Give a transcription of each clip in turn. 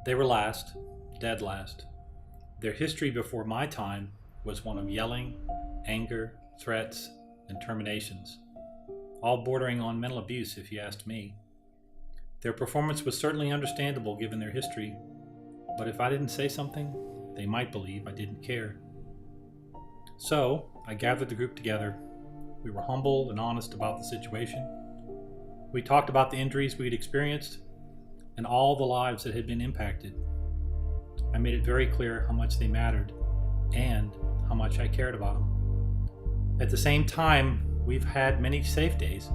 They were last, dead last. Their history before my time was one of yelling, anger, threats, and terminations, all bordering on mental abuse if you asked me. Their performance was certainly understandable given their history, but if I didn't say something, they might believe I didn't care. So, I gathered the group together. We were humble and honest about the situation. We talked about the injuries we'd experienced and all the lives that had been impacted. I made it very clear how much they mattered and how much I cared about them. At the same time, we've had many safe days,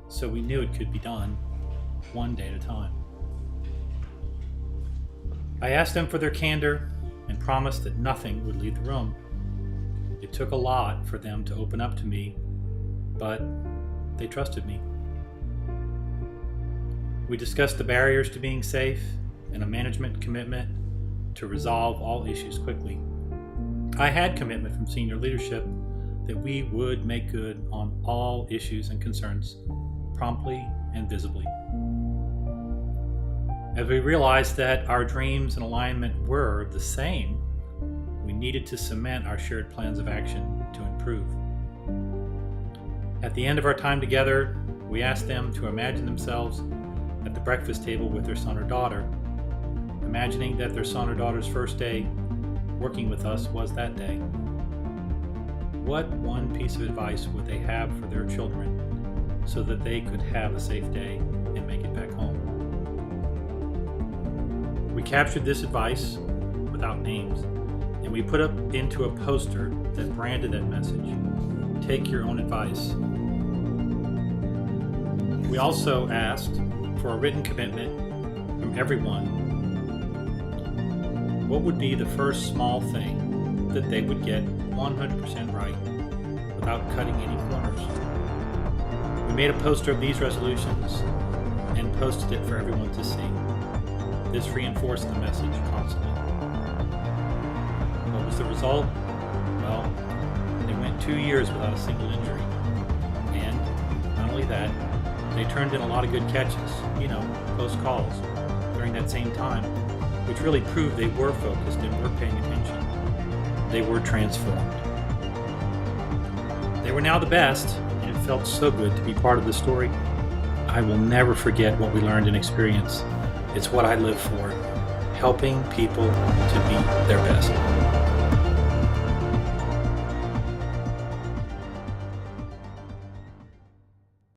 so we knew it could be done, one day at a time. I asked them for their candor and promised that nothing would leave the room. It took a lot for them to open up to me, but they trusted me. We discussed the barriers to being safe and a management commitment to resolve all issues quickly. I had commitment from senior leadership that we would make good on all issues and concerns promptly and visibly. As we realized that our dreams and alignment were the same, we needed to cement our shared plans of action to improve. At the end of our time together, we asked them to imagine themselves at the breakfast table with their son or daughter, imagining that their son or daughter's first day working with us was that day. What one piece of advice would they have for their children so that they could have a safe day and make it back home? We captured this advice without names, and we put up into a poster that branded that message. Take your own advice. We also asked for a written commitment from everyone. What would be the first small thing that they would get 100% right without cutting any corners? We made a poster of these resolutions and posted it for everyone to see. This reinforced the message constantly. What was the result? Well, they went 2 years without a single injury. And not only that, they turned in a lot of good catches, close calls, during that same time, which really proved they were focused and were paying attention. They were transformed. They were now the best, and it felt so good to be part of the story. I will never forget what we learned and experienced. It's what I live for, helping people to be their best.